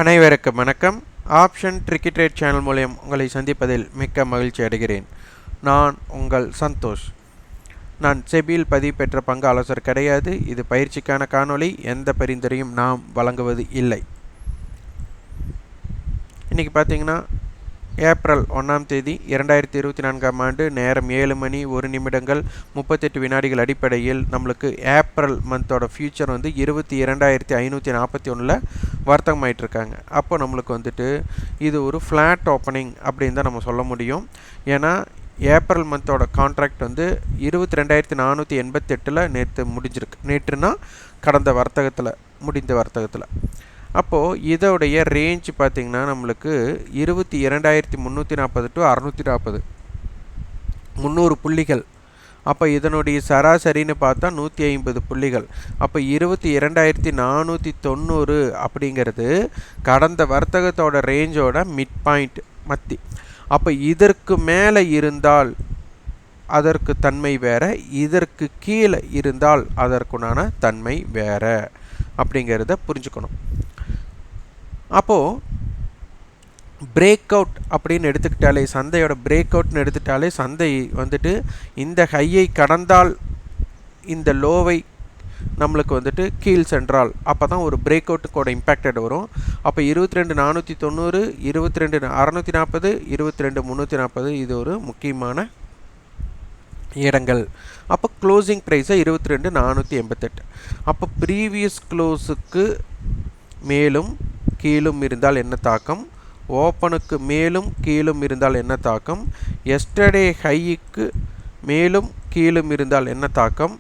அனைவருக்கும் வணக்கம். Option tricky trade channel மூலம் உங்களை சந்திப்பதில் மிக்க மகிழ்ச்சி அடைகிறேன். நான் உங்கள் சந்தோஷ். நான் செபியில் பதிவு பெற்ற பங்கு ஆலோசகர் கிடையாது. இது பயிற்சிக்கான காணொளி. எந்த பரிந்துரையும் நாம் வழங்குவது இல்லை. இன்றைக்கி பார்த்தீங்கன்னா ஏப்ரல் 1ஆம் தேதி 2024ஆம் ஆண்டு நேரம் 7 மணி 1 நிமிடங்கள் 38 வினாடிகள் அடிப்படையில் நம்மளுக்கு ஏப்ரல் மந்தோட ஃபியூச்சர் வந்து 22,541 வர்த்தகம் ஆகிட்டுருக்காங்க. அப்போ நம்மளுக்கு வந்துட்டு இது ஒரு ஃப்ளாட் ஓப்பனிங் அப்படின்னு தான் நம்ம சொல்ல முடியும். ஏன்னா ஏப்ரல் மந்தோட கான்ட்ராக்ட் வந்து 22,488 நேற்று முடிஞ்சிருக்கு. நேற்றுனா கடந்த வர்த்தகத்தில் முடிந்த வர்த்தகத்தில். அப்போது இதோடைய ரேஞ்ச் பார்த்திங்கன்னா நம்மளுக்கு 22,340 டு 640 300 புள்ளிகள். அப்போ இதனுடைய சராசரின்னு பார்த்தா 150 புள்ளிகள். அப்போ 22,490 அப்படிங்கிறது கடந்த வர்த்தகத்தோட ரேஞ்சோட மிட் பாயிண்ட் மத்தி. அப்போ இதற்கு மேலே இருந்தால் அதற்கு தன்மை வேறு, இதற்கு கீழே இருந்தால் அதற்குண்டான தன்மை வேறு அப்படிங்கிறத புரிஞ்சுக்கணும். அப்போது பிரேக் அவுட் அப்படின்னு எடுத்துக்கிட்டாலே, சந்தையோட பிரேக் அவுட்னு எடுத்துக்கிட்டாலே சந்தை வந்துட்டு இந்த ஹையை கடந்தால் இந்த லோவை நம்மளுக்கு வந்துட்டு கீழ் சென்றால் அப்போ தான் ஒரு பிரேக் அவுட்டுக்கோட இம்பேக்டட் வரும். அப்போ 22,490, 22,640, 22,340 இது ஒரு முக்கியமான இடங்கள். அப்போ க்ளோசிங் ப்ரைஸை 22,488. அப்போ ப்ரீவியஸ் க்ளோஸுக்கு மேலும் கீழும் இருந்தால் என்ன தாக்கம், ஓப்பனுக்கு மேலும் கீழும் இருந்தால் என்ன தாக்கம், எஸ்டர்டே ஹைக்கு மேலும் கீழும் இருந்தால் என்ன தாக்கம்,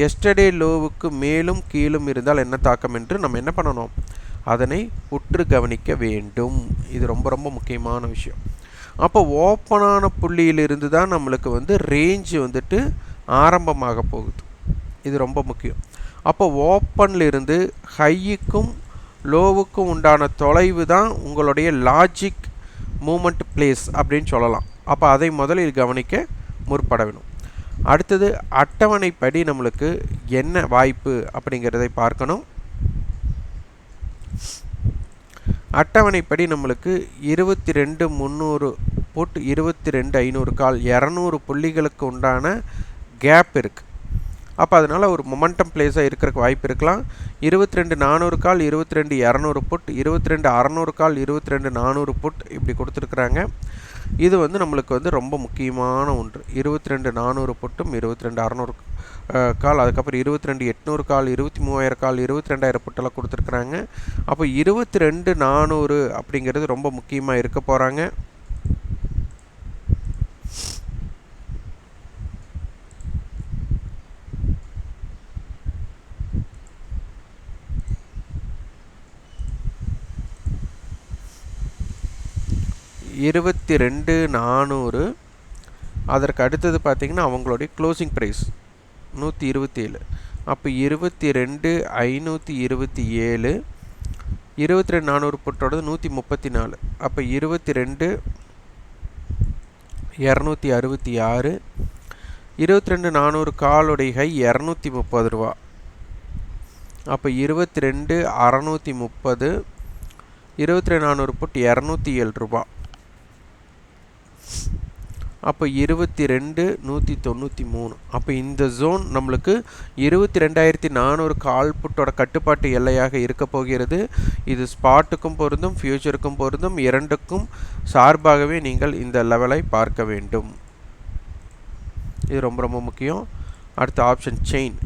எஸ்டர்டே லோவுக்கு மேலும் கீழும் இருந்தால் என்ன தாக்கம் என்று நம்ம என்ன பண்ணணும், அதனை உற்று கவனிக்க வேண்டும். இது ரொம்ப ரொம்ப முக்கியமான விஷயம். அப்போ ஓப்பனான புள்ளியிலிருந்து தான் நம்மளுக்கு வந்து ரேஞ்சு வந்துட்டு ஆரம்பமாக போகுது. இது ரொம்ப முக்கியம். அப்போ ஓப்பன்லிருந்து ஹையுக்கும் லோவுக்கும் உண்டான தொலைவு தான் உங்களுடைய லாஜிக் மூமெண்ட் பிளேஸ் அப்படின்னு சொல்லலாம். அப்போ அதை முதலில் கவனிக்க முற்பட வேணும். அடுத்தது அட்டவணைப்படி நம்மளுக்கு என்ன வாய்ப்பு அப்படிங்கிறதை பார்க்கணும். அட்டவணைப்படி நம்மளுக்கு 22,300 புட், 22,500 கால், 200 புள்ளிகளுக்கு உண்டான கேப் இருக்குது. அப்போ அதனால் ஒரு மொமெண்டம் பிளேஸாக இருக்கிறதுக்கு வாய்ப்பு இருக்கலாம். 22,400 கால், 22,200 புட், 22,600 கால், 22,400 புட் இப்படி கொடுத்துருக்குறாங்க. இது வந்து நம்மளுக்கு வந்து ரொம்ப முக்கியமான ஒன்று. 22,400 புட்டும் 22,600 கால், அதுக்கப்புறம் 22,800 கால், 23,000 கால், 22,000 புட்டெல்லாம் கொடுத்துருக்குறாங்க. அப்போ 22,400 அப்படிங்கிறது ரொம்ப முக்கியமாக இருக்க போகிறாங்க. $22,400. அதற்கு அடுத்தது பார்த்திங்கன்னா அவங்களுடைய க்ளோசிங் ப்ரைஸ் 127. அப்போ 22,527, 22,400 புட்டோடது 134. அப்போ 22,266, 22,400 காலுடைய ஹை 230 ரூபா. அப்போ 22,630, 22,400 புட் 207 ரூபா. அப்போ 22,193. அப்போ இந்த ஜோன் நம்மளுக்கு 22,400 கால் புட்டோட கட்டுப்பாட்டு எல்லையாக இருக்க போகிறது. இது ஸ்பாட்டுக்கும் பொருந்தும், ஃபியூச்சருக்கும் பொருந்தும், இரண்டுக்கும் சார்பாகவே நீங்கள் இந்த லெவலை பார்க்க வேண்டும். இது ரொம்ப ரொம்ப முக்கியம். அடுத்த ஆப்ஷன் செயின்.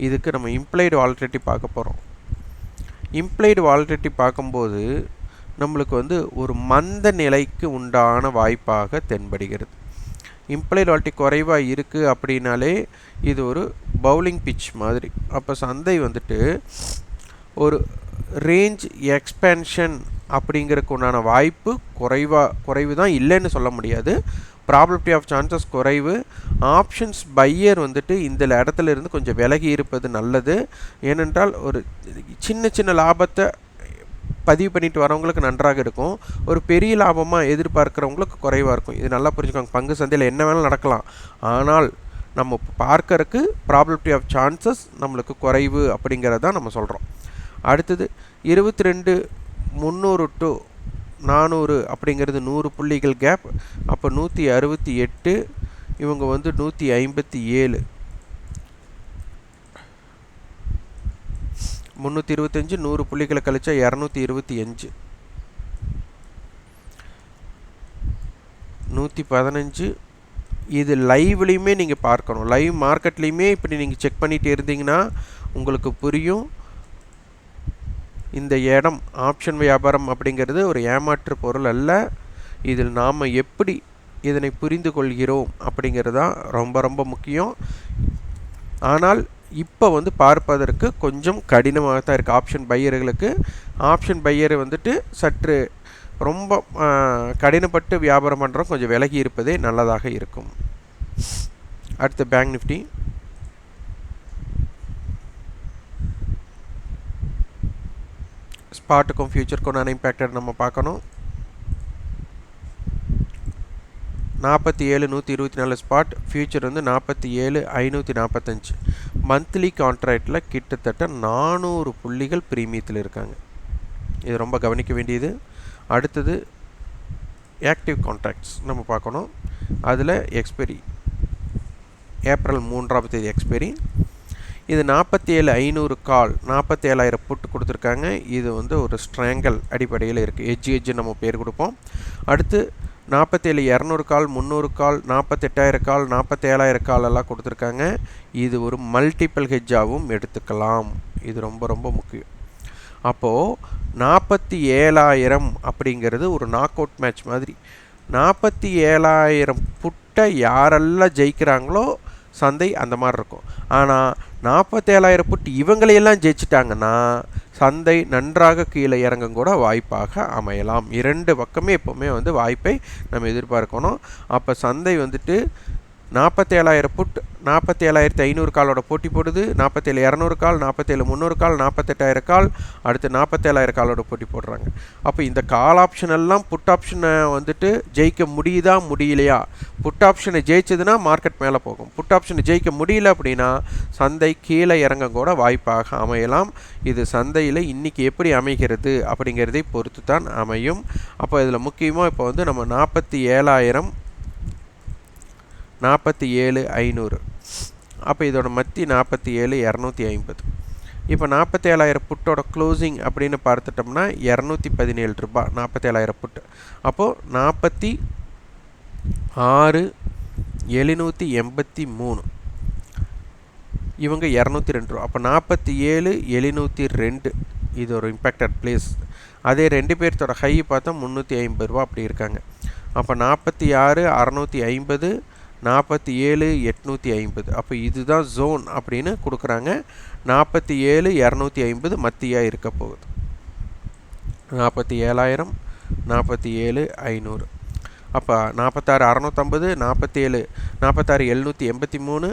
இதுக்கு நம்ம இம்ப்ளைடு வாலட்டிலிட்டி பார்க்க போகிறோம். இம்ப்ளைடு வாலட்டிலிட்டி பார்க்கும்போது நம்மளுக்கு வந்து ஒரு மந்த நிலைக்கு உண்டான வாய்ப்பாக தென்படுகிறது. இம்ப்ளைடு வாலட்டிலிட்டி குறைவாக இருக்குது அப்படின்னாலே இது ஒரு பவுலிங் பிட்ச் மாதிரி. அப்போ சந்தை வந்துட்டு ஒரு ரேஞ்ச் எக்ஸ்பென்ஷன் அப்படிங்கிறதுக்கு உண்டான வாய்ப்பு குறைவு தான், இல்லைன்னு சொல்ல முடியாது. ப்ராபபிலிட்டி ஆஃப் சான்சஸ் குறைவு. ஆப்ஷன்ஸ் பையர் வந்துட்டு இந்த இடத்துல இருந்து கொஞ்சம் விலகி இருப்பது நல்லது. ஏனென்றால் ஒரு சின்ன சின்ன லாபத்தை பதிவு பண்ணிட்டு வரவங்களுக்கு நன்றாக இருக்கும், ஒரு பெரிய லாபமாக எதிர்பார்க்குறவங்களுக்கு குறைவாக இருக்கும். இது நல்லா புரிஞ்சுக்கோங்க. பங்கு சந்தையில் என்ன வேணாலும் நடக்கலாம், ஆனால் நம்ம பார்க்கறதுக்கு ப்ராபபிலிட்டி ஆஃப் சான்சஸ் நம்மளுக்கு குறைவு அப்படிங்கிறதான் நம்ம சொல்கிறோம். அடுத்தது 22 300 டு 400 அப்படிங்கிறது 100 புள்ளிகள் கேப். அப்போ 168, இவங்க வந்து 157, 325, 100 புள்ளிகளை கழிச்சா 225, 115. இது லைவ்லையுமே நீங்கள் பார்க்கணும். லைவ் மார்க்கெட்லேயுமே இப்படி நீங்கள் செக் பண்ணிகிட்டு இருந்தீங்கன்னா உங்களுக்கு புரியும். இந்த இடம் ஆப்ஷன் வியாபாரம் அப்படிங்கிறது ஒரு ஏமாற்று பொருள் அல்ல. இதில் நாம் எப்படி இதனை புரிந்து கொள்கிறோம் அப்படிங்கிறது தான் ரொம்ப ரொம்ப முக்கியம். ஆனால் இப்போ வந்து பார்ப்பதற்கு கொஞ்சம் கடினமாக தான் இருக்குது ஆப்ஷன் பையர்களுக்கு. ஆப்ஷன் பையர் வந்துட்டு சற்று ரொம்ப கடினப்பட்டு வியாபாரம் பண்ணுறோம், கொஞ்சம் விலகி இருப்பதே நல்லதாக இருக்கும். அடுத்து பேங்க் நிஃப்டி. ஸ்பாட்டுக்கும் ஃபியூச்சருக்கும் நான் இம்பேக்டட் நம்ம பார்க்கணும். 47,124 ஸ்பாட், ஃபியூச்சர் வந்து 47,545. மந்த்லி கான்ட்ராக்டில் கிட்டத்தட்ட 400 புள்ளிகள் ப்ரீமியத்தில் இருக்காங்க. இது ரொம்ப கவனிக்க வேண்டியது. அடுத்தது ஆக்டிவ் கான்ட்ராக்ட்ஸ் நம்ம பார்க்கணும். அதில் எக்ஸ்பைரி ஏப்ரல் 3ஆம் தேதி எக்ஸ்பைரி. இது 47,500 கால், 47,000 புட்டு கொடுத்துருக்காங்க. இது வந்து ஒரு ஸ்ட்ராங்கல் அடிப்படையில் இருக்குது. எஜ்ஜு நம்ம பேர் கொடுப்போம். அடுத்து 47,200 கால், 300 கால், 48,000 கால், 47,000 கால் எல்லாம் கொடுத்துருக்காங்க. இது ஒரு மல்டிபிள் ஹெட்ஜாகவும் எடுத்துக்கலாம். இது ரொம்ப ரொம்ப முக்கியம். அப்போது 47,000 அப்படிங்கிறது ஒரு நாக் அவுட் மேட்ச் மாதிரி. 47,000 புட்டை யாரெல்லாம் ஜெயிக்கிறாங்களோ சந்தை அந்த மாதிரி இருக்கும். ஆனால் 47,000 புட்டு இவங்களையெல்லாம் ஜெயிச்சிட்டாங்கன்னா சந்தை நன்றாக கீழே இறங்கும் கூட வாய்ப்பாக அமையலாம். 2 பக்கமே எப்போவுமே வந்து வாய்ப்பை நம்ம எதிர்பார்க்கணும். அப்போ சந்தை வந்துட்டு 47,000 புட், 47,500 காலோட போட்டி போடுது. 47,200 கால், 47,300 கால், 48,000 கால், அடுத்து 47,000 காலோட போட்டி போடுறாங்க. அப்போ இந்த கால் ஆப்ஷன் எல்லாம் புட் ஆப்ஷனை வந்துட்டு ஜெயிக்க முடியுதா முடியலையா? புட் ஆப்ஷனை ஜெயிச்சதுன்னா மார்க்கெட் மேலே போகும். புட் ஆப்ஷனை ஜெயிக்க முடியல அப்படின்னா சந்தை கீழே இறங்க கூட வாய்ப்பாக அமையலாம். இது சந்தையில் இன்றைக்கி எப்படி அமைகிறது அப்படிங்கிறதை பொறுத்து தான் அமையும். அப்போ இதில் முக்கியமாக இப்போ வந்து நம்ம 47,000, 47,500, அப்போ இதோட மத்தி 47,250. இப்போ 47,000 புட்டோட க்ளோசிங் அப்படின்னு பார்த்துட்டோம்னா 217 ரூபாய் 47,000 புட்டு. அப்போது 46,783, இவங்க 202 ரூபா. அப்போ 47,702 இது ஒரு இம்பேக்டட் பிளேஸ். அதே 2 பேர்த்தோட ஹை பார்த்தா 350 ரூபா அப்படி இருக்காங்க. அப்போ 46,650, 47,850. அப்போ இதுதான் ஜோன் அப்படின்னு கொடுக்குறாங்க. 47,250 மத்தியாக இருக்க போகுது. 47,000, 47,500. அப்போ 46,650, 46,783,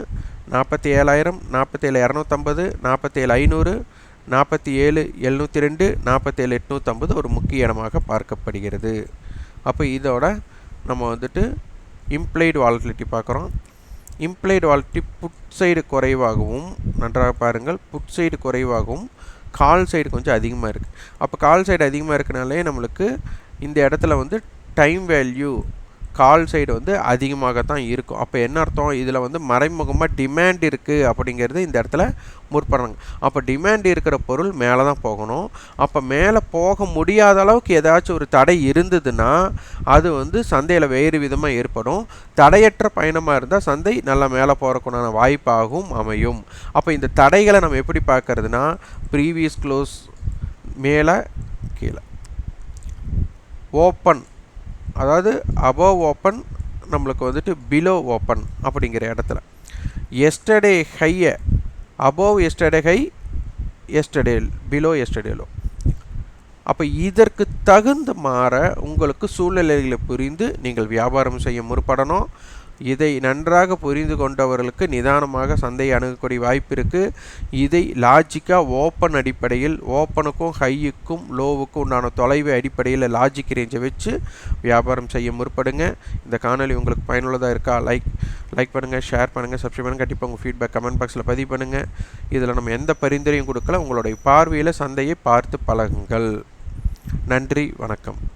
47,000, 47,250, 47,500, 47,702, 47,850 ஒரு முக்கிய இடமாக பார்க்கப்படுகிறது. அப்போ இதோட நம்ம வந்துட்டு இம்ப்ளைடு வாலட்டிலிட்டி பார்க்குறோம். இம்ப்ளைடு வாலட்டிலிட்டி புட் சைடு குறைவாகவும், நன்றாக பாருங்கள், புட் சைடு குறைவாகவும் கால் சைடு கொஞ்சம் அதிகமாக இருக்குது. அப்போ கால் சைடு அதிகமாக இருக்கனாலே நம்மளுக்கு இந்த இடத்துல வந்து டைம் வேல்யூ கால் சைடு வந்து அதிகமாக தான் இருக்கும். அப்போ என்ன அர்த்தம்? இதில் வந்து மறைமுகமாக டிமாண்ட் இருக்குது அப்படிங்கிறது இந்த இடத்துல முற்படுறாங்க. அப்போ டிமாண்ட் இருக்கிற பொருள் மேலே தான் போகணும். அப்போ மேலே போக முடியாத அளவுக்கு ஏதாச்சும் ஒரு தடை இருந்ததுன்னா அது வந்து சந்தையில் வேறு விதமாக ஏற்படும். தடையற்ற பயணமாக இருந்தால் சந்தை நல்லா மேலே போகிறக்குண்டான வாய்ப்பாகவும் அமையும். அப்போ இந்த தடைகளை நம்ம எப்படி பார்க்கறதுனா, ப்ரீவியஸ் க்ளோஸ் மேலே கீழே, ஓப்பன் அதாவது அபவ் ஓப்பன், நம்மளுக்கு வந்துட்டு பிலோ ஓப்பன் அப்படிங்கிற இடத்துல எஸ்டர்டே ஹையை above yesterday high, yesterday below yesterday low. அப்போ இதற்கு தகுந்த மாற உங்களுக்கு சூழ்நிலைகளை புரிந்து நீங்கள் வியாபாரம் செய்ய முற்படணும். இதை நன்றாக புரிந்து கொண்டவர்களுக்கு நிதானமாக சந்தையை அணுகக்கூடிய வாய்ப்பு இருக்குது. இதை லாஜிக்காக ஓப்பன் அடிப்படையில், ஓப்பனுக்கும் ஹையுக்கும் லோவுக்கும் உண்டான தொலைவு அடிப்படையில் லாஜிக் ரேஞ்சை வச்சு வியாபாரம் செய்ய முற்படுங்க. இந்த காணொலி உங்களுக்கு பயனுள்ளதாக இருக்கா? லைக் பண்ணுங்கள், ஷேர் பண்ணுங்கள், சப்ஸ்கிரைப் பண்ணுங்கள். கண்டிப்பாக உங்கள் ஃபீட்பேக் கமெண்ட் பாக்ஸில் பதிவு பண்ணுங்கள். இதில் நம்ம எந்த பரிந்துரையும் கொடுக்கல. உங்களுடைய பார்வையில் சந்தையை பார்த்து பழகுங்கள். நன்றி, வணக்கம்.